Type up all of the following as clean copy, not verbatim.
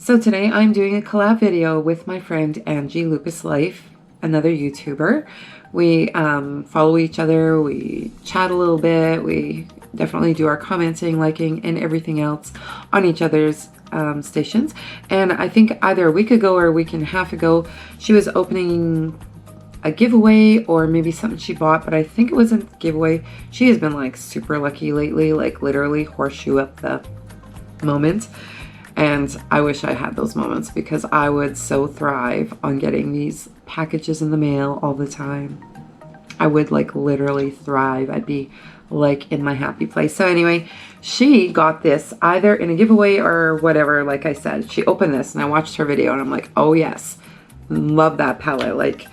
So today I'm doing a collab video with my friend Angie Lupislife, another YouTuber. We follow each other, we chat a little bit, we definitely do our commenting, liking, and everything else on each other's stations. And I think either a week ago or a week and a half ago, she was opening a giveaway or maybe something she bought, but I think it wasn't a giveaway. She has been like super lucky lately, like literally horseshoe up the moment. And I wish I had those moments because I would so thrive on getting these packages in the mail all the time. I would like literally thrive. I'd be like in my happy place. So anyway, she got this either in a giveaway or whatever. Like I said, she opened this and I watched her video and I'm like, oh yes, love that palette. Like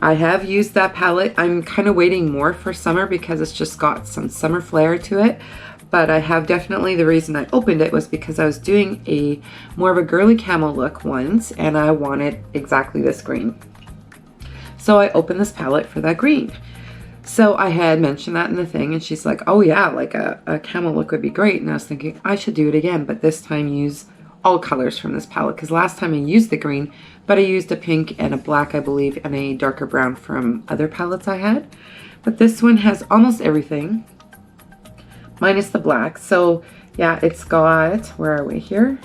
I have used that palette. I'm kind of waiting more for summer because it's just got some summer flair to it. But I have definitely, the reason I opened it was because I was doing a more of a girly camo look once and I wanted exactly this green. So I opened this palette for that green. So I had mentioned that in the thing and she's like, oh yeah, like a camo look would be great. And I was thinking I should do it again, but this time use all colors from this palette because last time I used the green, but I used a pink and a black, I believe, and a darker brown from other palettes I had. But this one has almost everything, minus the black. So yeah, it's got, where are we, here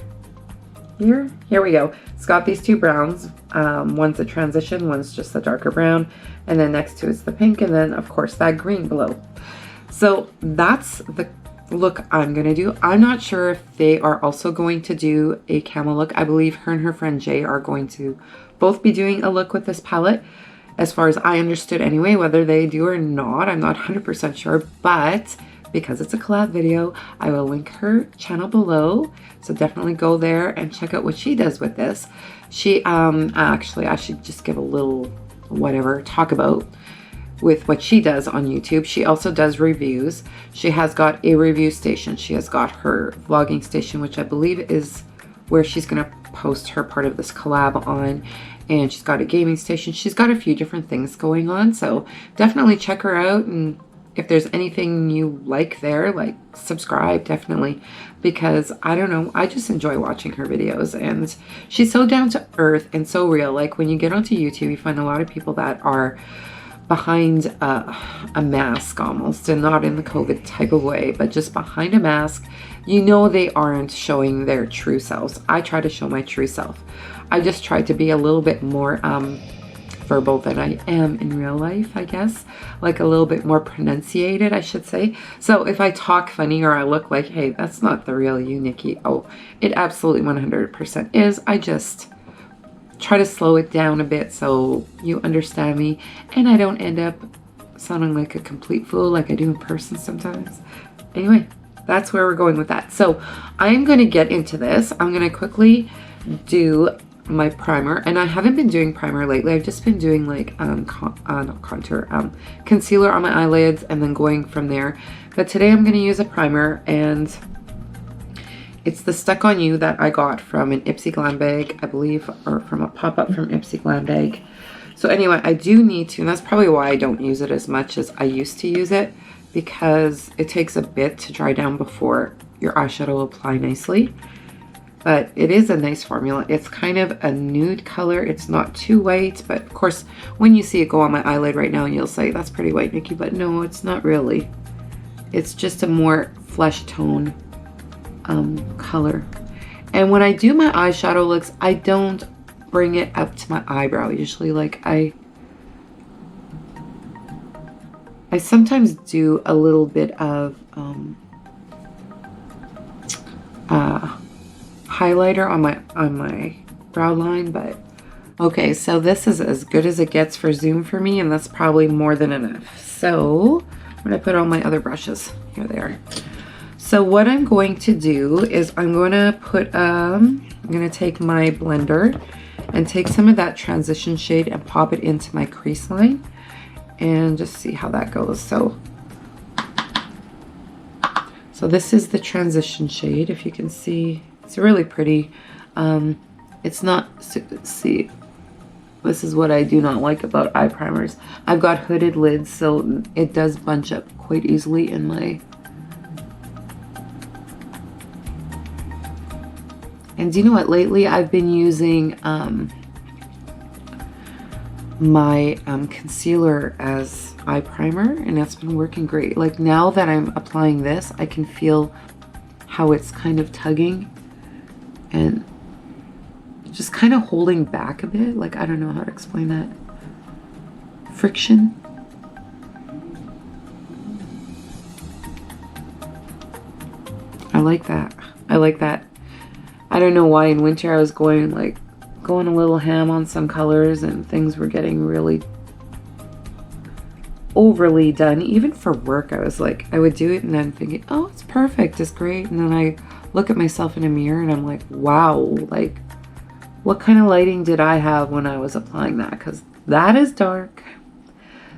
we go. It's got these two browns. One's a transition, one's just a darker brown, and then next to it's the pink, and then of course that green below. So that's the look I'm gonna do. I'm not sure if they are also going to do a camo look. I believe her and her friend Jay are going to both be doing a look with this palette, as far as I understood anyway. Whether they do or not, I'm not 100% sure, but because it's a collab video, I will link her channel below. So definitely go there and check out what she does with this. She, actually, I should just give a little whatever, talk about with what she does on YouTube. She also does reviews. She has got a review station. She has got her vlogging station, which I believe is where she's gonna post her part of this collab on. And she's got a gaming station. She's got a few different things going on. So definitely check her out, and if there's anything you like there, like subscribe definitely, because I don't know, I just enjoy watching her videos and she's so down to earth and so real. Like when you get onto YouTube, you find a lot of people that are behind a mask almost, and not in the COVID type of way, but just behind a mask. You know, they aren't showing their true selves. I try to show my true self. I just try to be a little bit more verbal than I am in real life, I guess, like a little bit more pronunciated, I should say. So if I talk funny or I look like, hey, that's not the real you, Nikki, oh, it absolutely 100% is. I just try to slow it down a bit so you understand me and I don't end up sounding like a complete fool like I do in person sometimes. Anyway, that's where we're going with that. So I'm going to get into this. I'm going to quickly do my primer, and I haven't been doing primer lately. I've just been doing like not contour, concealer on my eyelids and then going from there. But today I'm going to use a primer, and it's the Stuck On You that I got from an Ipsy Glam bag, I believe, or from a pop-up from Ipsy Glam bag. So anyway, I do need to, and that's probably why I don't use it as much as I used to use it, because it takes a bit to dry down before your eyeshadow will apply nicely. But it is a nice formula. It's kind of a nude color. It's not too white, but of course, when you see it go on my eyelid right now, you'll say, that's pretty white, Nikki, but no, it's not really. It's just a more flesh tone color. And when I do my eyeshadow looks, I don't bring it up to my eyebrow. Usually, like I sometimes do a little bit of highlighter on my brow line, but okay, so this is as good as it gets for zoom for me, and that's probably more than enough. So I'm gonna put on my other brushes. Here they are. So what I'm going to do is I'm gonna put I'm gonna take my blender and take some of that transition shade and pop it into my crease line and just see how that goes. So this is the transition shade. If you can see, it's really pretty. It's not, see, this is what I do not like about eye primers. I've got hooded lids, so it does bunch up quite easily in my And do you know what? Lately I've been using my concealer as eye primer, and that's been working great. Like now that I'm applying this, I can feel how it's kind of tugging and just kind of holding back a bit. Like, I don't know how to explain that. Friction. I like that. I like that. I don't know why in winter I was going a little ham on some colors, and things were getting really overly done. Even for work, I was like, I would do it and then thinking, oh, it's perfect, it's great. And then I look at myself in a mirror and I'm like, wow, like what kind of lighting did I have when I was applying that? Because that is dark.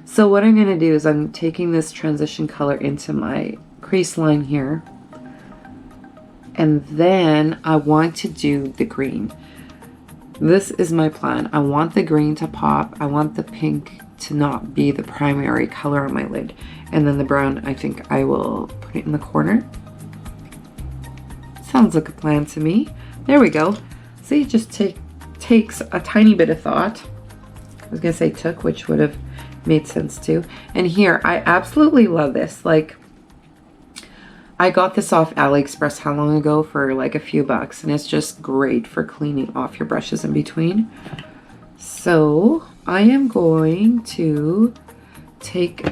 So what I'm going to do is I'm taking this transition color into my crease line here. And then I want to do the green. This is my plan. I want the green to pop. I want the pink to not be the primary color on my lid. And then the brown, I think I will put it in the corner. Sounds like a plan to me. There we go. See, it just takes a tiny bit of thought. I was gonna say took, which would have made sense too. And here, I absolutely love this. Like, I got this off AliExpress how long ago for like a few bucks, and it's just great for cleaning off your brushes in between. So I am going to take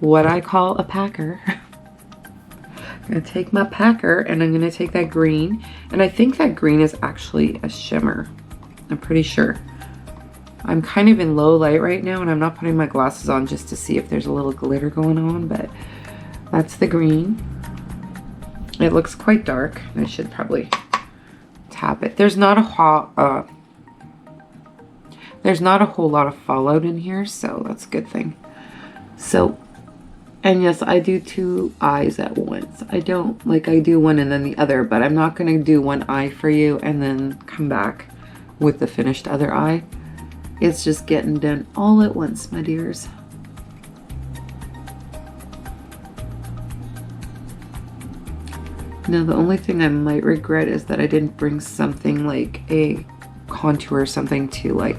what I call a packer. I'm gonna take my packer and I'm gonna take that green, and I think that green is actually a shimmer. I'm pretty sure. I'm kind of in low light right now, and I'm not putting my glasses on just to see if there's a little glitter going on, but that's the green. It looks quite dark. I should probably tap it. There's not a whole lot of fallout in here, so that's a good thing. So, and yes, I do two eyes at once. I don't, like, I do one and then the other, but I'm not going to do one eye for you and then come back with the finished other eye. It's just getting done all at once, my dears. Now, the only thing I might regret is that I didn't bring something like a contour or something to like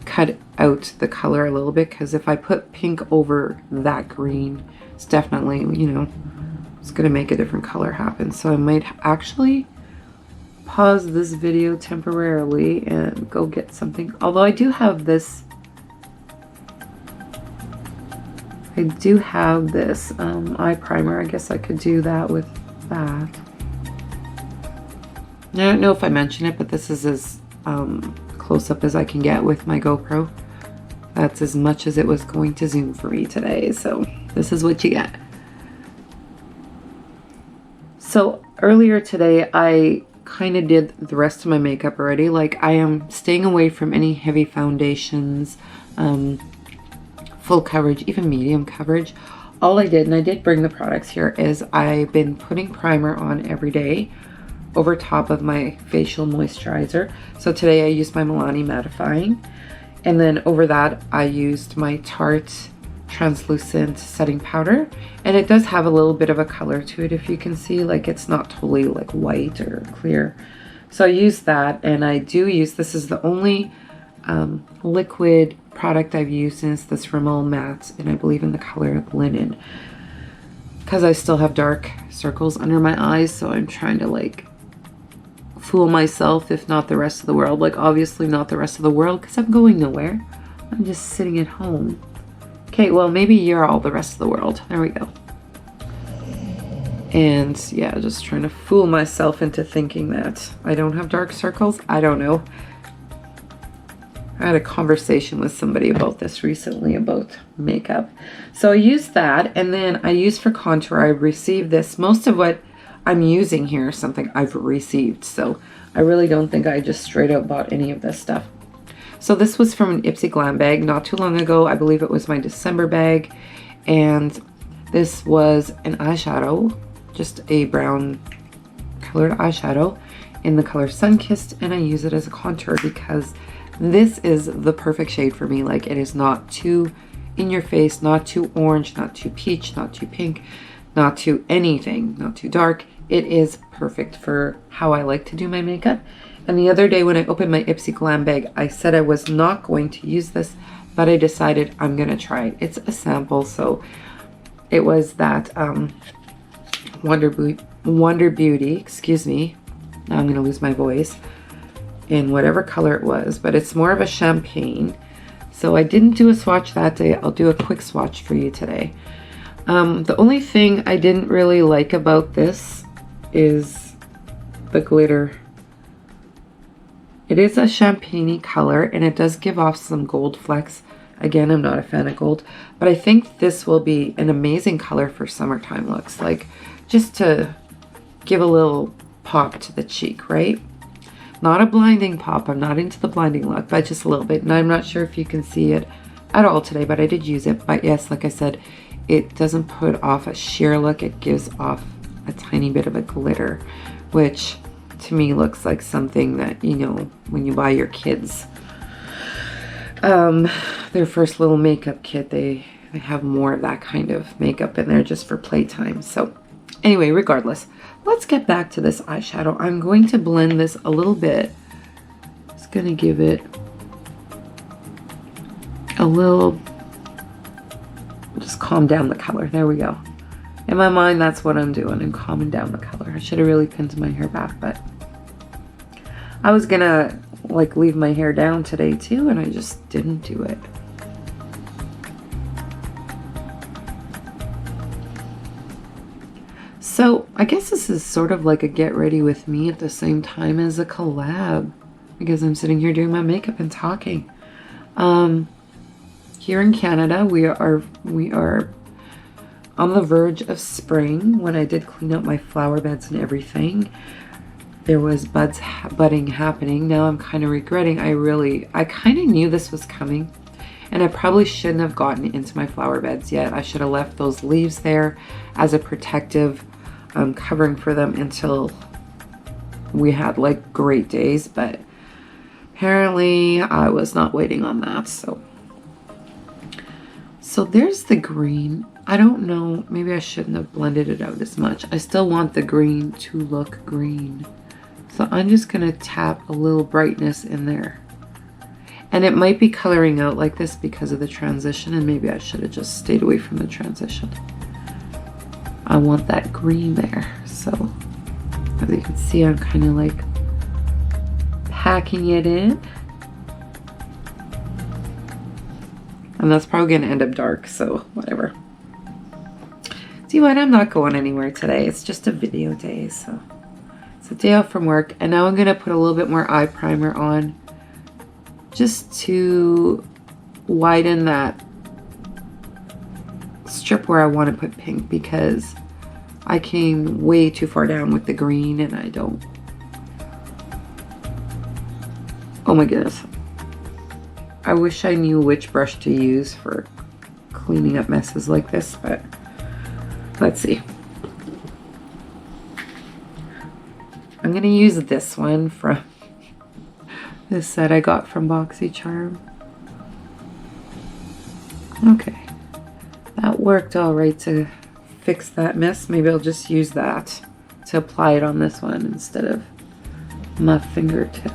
cut out the color a little bit, because if I put pink over that green, it's definitely, you know, it's gonna make a different color happen. So I might actually pause this video temporarily and go get something. Although I do have this eye primer. I guess I could do that with that. I don't know if I mentioned it, but this is as close up as I can get with my GoPro. That's as much as it was going to zoom for me today, so this is what you get. So earlier today I kind of did the rest of my makeup already. Like, I am staying away from any heavy foundations, full coverage, even medium coverage. All I did, and I did bring the products here, is I've been putting primer on every day over top of my facial moisturizer. So today I used my Milani mattifying, and then over that I used my Tarte translucent setting powder, and it does have a little bit of a color to it, if you can see. Like, it's not totally like white or clear. So I used that, and I do use, this is the only liquid product I've used, and it's this Rimmel matte, and I believe in the color linen, because I still have dark circles under my eyes. So I'm trying to like fool myself, if not the rest of the world. Like, obviously not the rest of the world, because I'm going nowhere. I'm just sitting at home. Okay, well, maybe you're all the rest of the world. There we go. And yeah, just trying to fool myself into thinking that I don't have dark circles. I don't know. I had a conversation with somebody about this recently, about makeup. So I used that, and then I used for contour, I received this. Most of what I'm using here is something I've received, so I really don't think I just straight out bought any of this stuff. So this was from an Ipsy Glam bag not too long ago. I believe it was my December bag, and this was an eyeshadow, just a brown colored eyeshadow in the color Sunkissed, and I use it as a contour because this is the perfect shade for me. Like, it is not too in your face, not too orange, not too peach, not too pink, not too anything, not too dark. it is perfect for how I like to do my makeup. And the other day when I opened my Ipsy Glam bag, I said I was not going to use this, but I decided I'm gonna try it. It's a sample, so it was that Wonder Beauty, excuse me, now I'm gonna lose my voice, in whatever color it was, but it's more of a champagne. So I didn't do a swatch that day. I'll do a quick swatch for you today. The only thing I didn't really like about this is the glitter. It is a champagne-y color and it does give off some gold flecks. Again, I'm not a fan of gold, but I think this will be an amazing color for summertime looks, like just to give a little pop to the cheek, right? Not a blinding pop. I'm not into the blinding look, but just a little bit. And I'm not sure if you can see it at all today, but I did use it. But yes, like I said, it doesn't put off a sheer look. It gives off a tiny bit of a glitter, which to me looks like something that, you know, when you buy your kids their first little makeup kit, they have more of that kind of makeup in there just for playtime. So anyway, regardless, let's get back to this eyeshadow. I'm going to blend this a little bit. It's going to give it a little, just calm down the color. There we go. In my mind, that's what I'm doing. I'm calming down the color. I should have really pinned my hair back, but I was gonna like leave my hair down today too, and I just didn't do it. So I guess this is sort of like a get ready with me at the same time as a collab, because I'm sitting here doing my makeup and talking. Here in Canada, we are on the verge of spring. When I did clean up my flower beds and everything, there was budding happening. Now I'm kind of regretting. I kind of knew this was coming, and I probably shouldn't have gotten into my flower beds yet. I should have left those leaves there as a protective covering for them until we had like great days, but apparently I was not waiting on that. So there's the green. I don't know, maybe I shouldn't have blended it out as much. I still want the green to look green. So I'm just gonna tap a little brightness in there. And it might be coloring out like this because of the transition, and maybe I should have just stayed away from the transition. I want that green there. So as you can see, I'm kind of like packing it in. And that's probably gonna end up dark, so whatever. See what? I'm not going anywhere today. It's just a video day, so it's a day off from work. And now I'm gonna put a little bit more eye primer on just to widen that strip where I want to put pink, because I came way too far down with the green and I don't. Oh my goodness. I wish I knew which brush to use for cleaning up messes like this, but let's see. I'm gonna use this one from this set I got from BoxyCharm. Okay, that worked all right to fix that mess. Maybe I'll just use that to apply it on this one instead of my fingertip.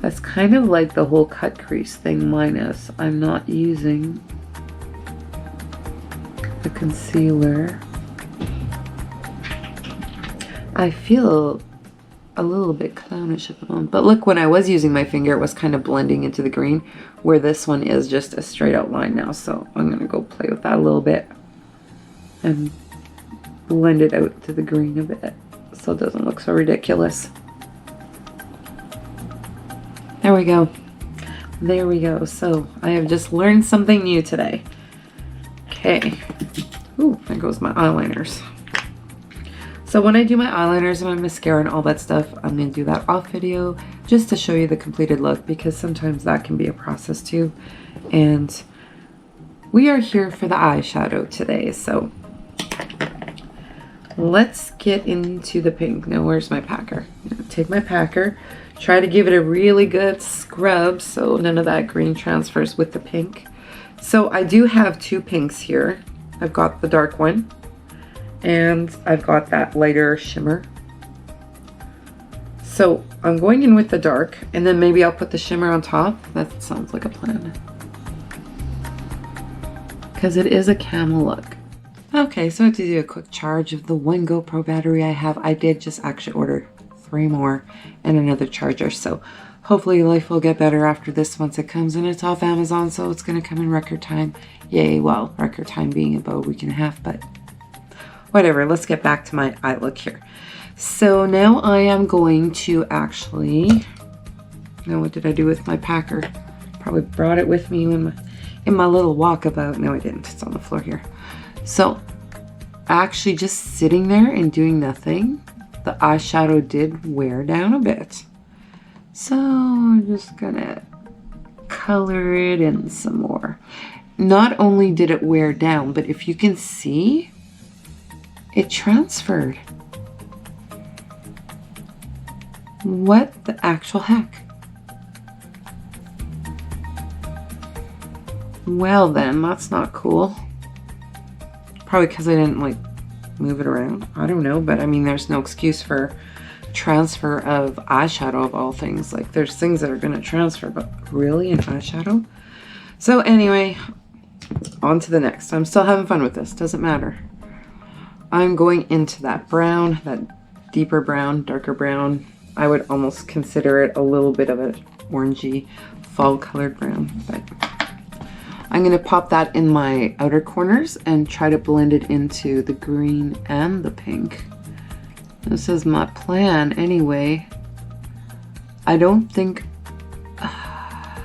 That's kind of like the whole cut crease thing, minus I'm not using the concealer. I feel a little bit clownish at the moment, but look, when I was using my finger, it was kind of blending into the green, where this one is just a straight out line now. So I'm gonna go play with that a little bit and blend it out to the green a bit so it doesn't look so ridiculous. There we go. There we go. So I have just learned something new today. Okay. Ooh, there goes my eyeliners. So when I do my eyeliners and my mascara and all that stuff, I'm going to do that off video just to show you the completed look, because sometimes that can be a process too. And we are here for the eyeshadow today. So let's get into the pink. Now, where's my packer? Take my packer, try to give it a really good scrub so none of that green transfers with the pink. So I do have two pinks here. I've got the dark one and I've got that lighter shimmer. So I'm going in with the dark, and then maybe I'll put the shimmer on top. That sounds like a plan. Because it is a camel look. Okay, so to do a quick charge of the one GoPro battery I have, I did just actually order 3 more and another charger. So hopefully life will get better after this once it comes, and it's off Amazon, so it's going to come in record time. Yay, well, record time being about a week and a half, but whatever. Let's get back to my eye look here. So now I am going to actually, now what did I do with my packer? Probably brought it with me in my little walkabout. No, I didn't. It's on the floor here. So actually just sitting there and doing nothing, the eyeshadow did wear down a bit. So I'm just gonna color it in some more. Not only did it wear down, but if you can see, it transferred. What the actual heck? Well then, that's not cool. Probably because I didn't like move it around. I don't know, but I mean, there's no excuse for transfer of eyeshadow of all things. Like there's things that are gonna transfer, but really an eyeshadow? So anyway, on to the next. I'm still having fun with this, doesn't matter. I'm going into that brown, that deeper brown, darker brown. I would almost consider it a little bit of an orangey fall colored brown, but I'm gonna pop that in my outer corners and try to blend it into the green and the pink. This is my plan anyway. I don't think, I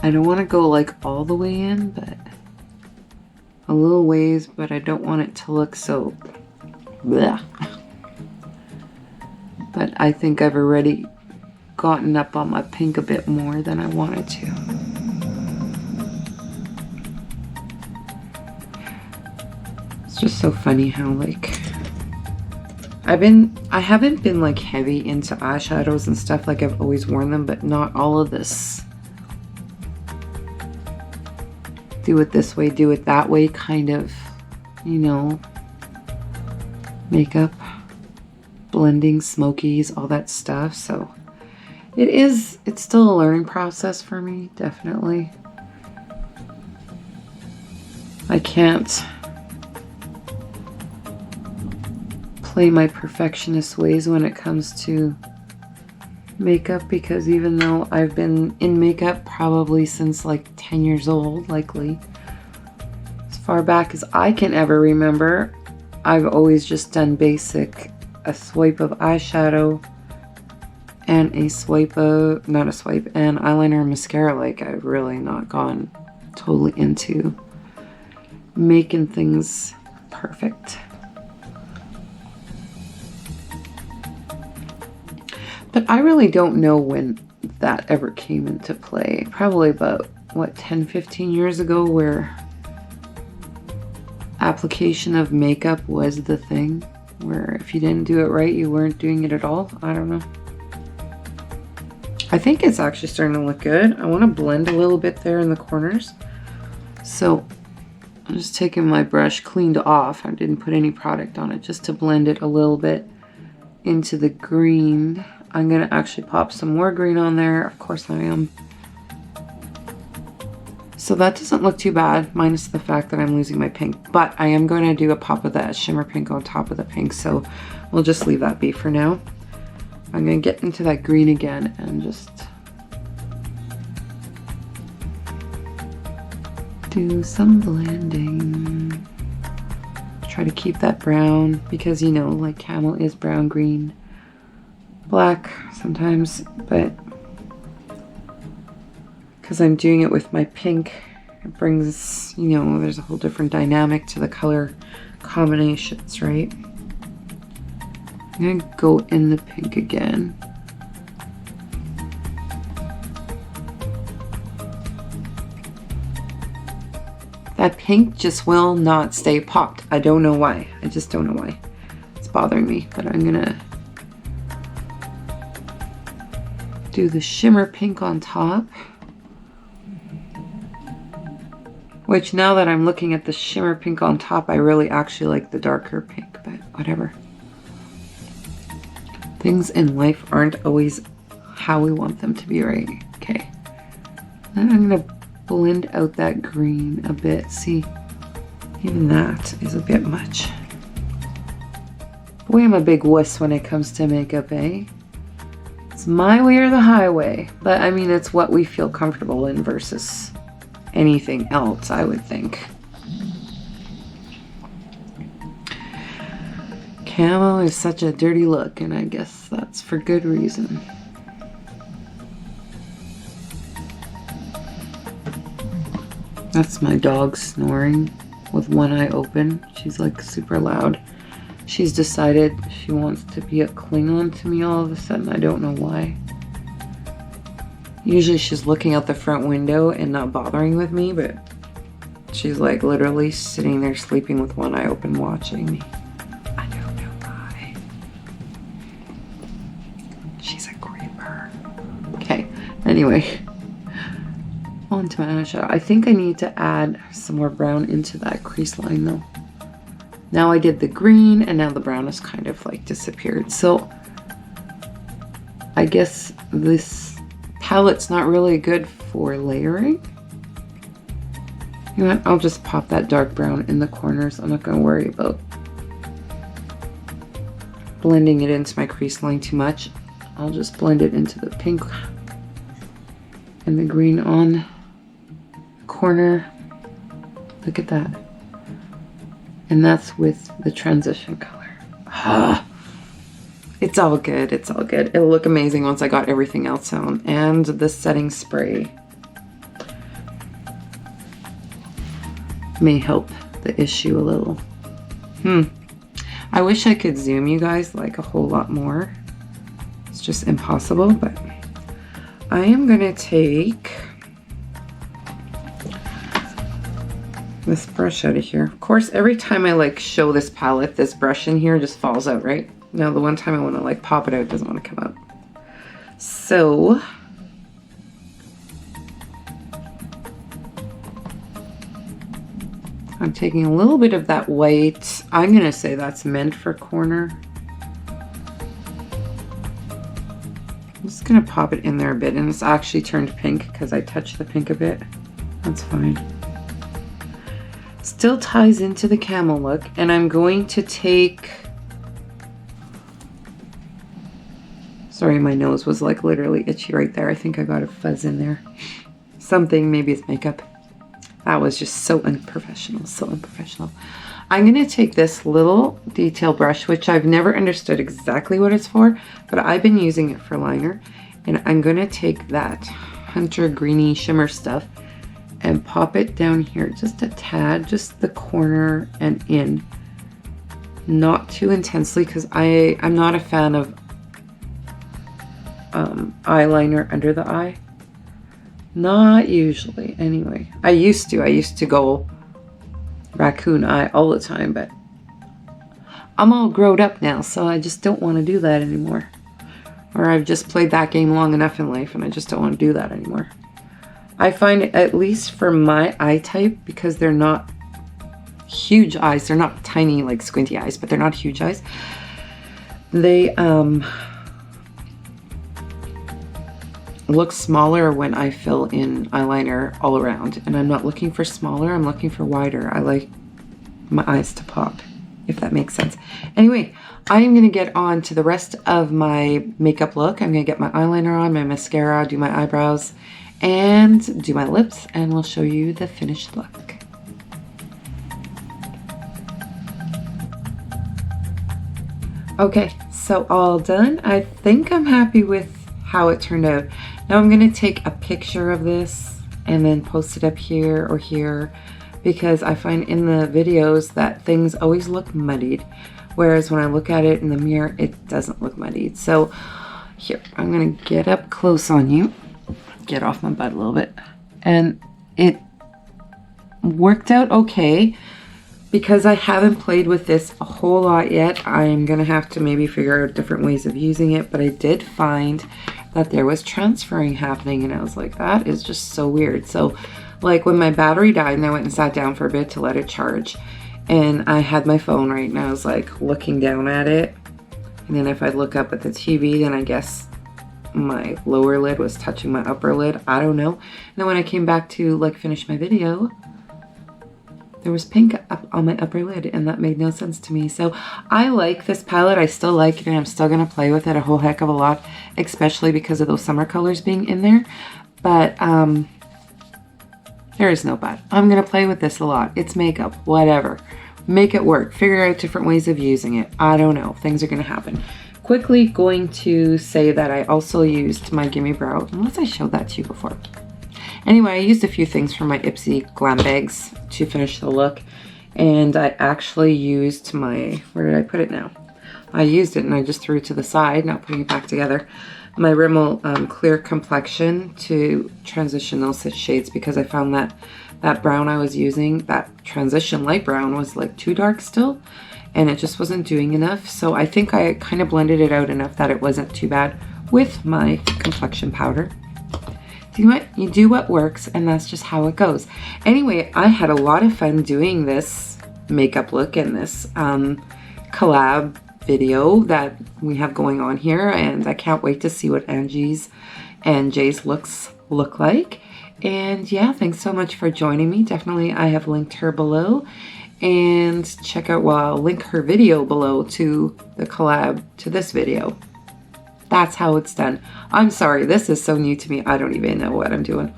don't wanna go like all the way in, but a little ways, but I don't want it to look so bleh. But I think I've already gotten up on my pink a bit more than I wanted to. It's just so funny how like I haven't been like heavy into eyeshadows and stuff. Like I've always worn them, but not all of this do it this way, do it that way kind of, you know, makeup, blending, smokies, all that stuff. So it's still a learning process for me, definitely. I can't play my perfectionist ways when it comes to makeup, because even though I've been in makeup probably since like 10 years old, likely, as far back as I can ever remember, I've always just done basic, a swipe of eyeshadow and a swipe of, not a swipe, and eyeliner and mascara. Like I've really not gone totally into making things perfect. But I really don't know when that ever came into play. Probably about, what, 10, 15 years ago, where application of makeup was the thing, where if you didn't do it right, you weren't doing it at all. I don't know. I think it's actually starting to look good. I want to blend a little bit there in the corners. So I'm just taking my brush cleaned off. I didn't put any product on it, just to blend it a little bit into the green. I'm gonna actually pop some more green on there. Of course I am. So that doesn't look too bad, minus the fact that I'm losing my pink. But I am going to do a pop of that shimmer pink on top of the pink, so we'll just leave that be for now. I'm going to get into that green again and just do some blending. Try to keep that brown, because you know, like camel is brown, green, black sometimes, but because I'm doing it with my pink, it brings, you know, there's a whole different dynamic to the color combinations, right? I'm gonna go in the pink again. That pink just will not stay popped. I don't know why. I just don't know why. It's bothering me, but I'm gonna do the shimmer pink on top. Which now that I'm looking at the shimmer pink on top, I really actually like the darker pink, but whatever. Things in life aren't always how we want them to be, right? Okay. Then I'm gonna blend out that green a bit. See, even that is a bit much. Boy, I'm a big wuss when it comes to makeup, eh? It's my way or the highway. But I mean, it's what we feel comfortable in versus anything else, I would think. Camo is such a dirty look, and I guess that's for good reason. That's my dog snoring with one eye open. She's like super loud. She's decided she wants to be a Klingon to me all of a sudden. I don't know why. Usually she's looking out the front window and not bothering with me, but she's like literally sitting there sleeping with one eye open watching me. I don't know why. She's a creeper. Okay, anyway. On to my eyeshadow. I think I need to add some more brown into that crease line though. Now I did the green and now the brown has kind of like disappeared. So I guess this palette's not really good for layering. You know what? I'll just pop that dark brown in the corners. I'm not going to worry about blending it into my crease line too much. I'll just blend it into the pink and the green on the corner. Look at that. And that's with the transition color. Ah, it's all good, it's all good. It'll look amazing once I got everything else on. And the setting spray may help the issue a little. I wish I could zoom you guys like a whole lot more. It's just impossible, but I am gonna take this brush out of here. Of course, every time I like show this palette, this brush in here just falls out, right? Now the one time I want to like pop it out, it doesn't want to come out. So I'm taking a little bit of that white. I'm gonna say that's meant for corner. I'm just gonna pop it in there a bit, and it's actually turned pink because I touched the pink a bit. That's fine. Still ties into the camel look, and I'm going to take, sorry, my nose was like literally itchy right there. I think I got a fuzz in there. Something, maybe it's makeup. That was just so unprofessional, so unprofessional. I'm gonna take this little detail brush, which I've never understood exactly what it's for, but I've been using it for liner, and I'm gonna take that hunter greeny shimmer stuff and pop it down here just a tad, just the corner and in. Not too intensely, because I'm not a fan of eyeliner under the eye. Not usually, anyway. I used to go raccoon eye all the time, but I'm all grown up now, so I just don't want to do that anymore. Or I've just played that game long enough in life and I just don't want to do that anymore. I find, at least for my eye type, because they're not huge eyes, they're not tiny like squinty eyes, but they're not huge eyes, they look smaller when I fill in eyeliner all around, and I'm not looking for smaller, I'm looking for wider. I like my eyes to pop, if that makes sense. Anyway, I'm gonna get on to the rest of my makeup look. I'm gonna get my eyeliner on, my mascara, do my eyebrows, and do my lips, and we'll show you the finished look. Okay, so all done. I think I'm happy with how it turned out. Now I'm gonna take a picture of this and then post it up here or here, because I find in the videos that things always look muddied, whereas when I look at it in the mirror, it doesn't look muddied. So here, I'm gonna get up close on you, get off my butt a little bit, and it worked out okay. Because I haven't played with this a whole lot yet, I'm gonna have to maybe figure out different ways of using it, but I did find that there was transferring happening, and I was like, that is just so weird. So Like when my battery died and I went and sat down for a bit to let it charge, and I had my phone right and I was like looking down at it, and then if I look up at the TV, then I guess my lower lid was touching my upper lid. I don't know. And then when I came back to like finish my video, there was pink up on my upper lid, and that made no sense to me. So I like this palette. I still like it, and I'm still going to play with it a whole heck of a lot, especially because of those summer colors being in there. But there is no but. I'm going to play with this a lot. It's makeup, whatever. Make it work. Figure out different ways of using it. I don't know. Things are going to happen. Quickly going to say that I also used my Gimme Brow, unless I showed that to you before. Anyway, I used a few things from my Ipsy glam bags to finish the look, and I actually used my, where did I put it now? I used it and I just threw it to the side, not putting it back together. My Rimmel Clear Complexion to transition those shades, because I found that that brown I was using, that transition light brown, was like too dark still, and it just wasn't doing enough. So I think I kind of blended it out enough that it wasn't too bad with my complexion powder. You do what works, and that's just how it goes. Anyway, I had a lot of fun doing this makeup look in this collab video that we have going on here, and I can't wait to see what Angie's and Jay's looks look like. And yeah, thanks so much for joining me. Definitely, I have linked her below, and check out, well, I'll link her video below to the collab to this video. That's how it's done. I'm sorry, this is so new to me. I don't even know what I'm doing.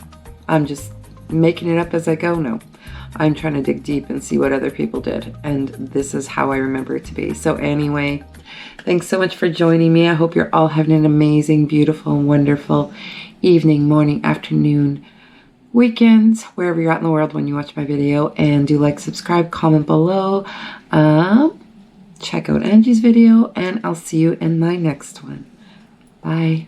I'm just making it up as I go. No, I'm trying to dig deep and see what other people did, and this is how I remember it to be. So anyway, thanks so much for joining me. I hope you're all having an amazing, beautiful, wonderful evening, morning, afternoon, weekend, wherever you're at in the world when you watch my video. And do like, subscribe, comment below. Check out Angie's video, and I'll see you in my next one. Bye.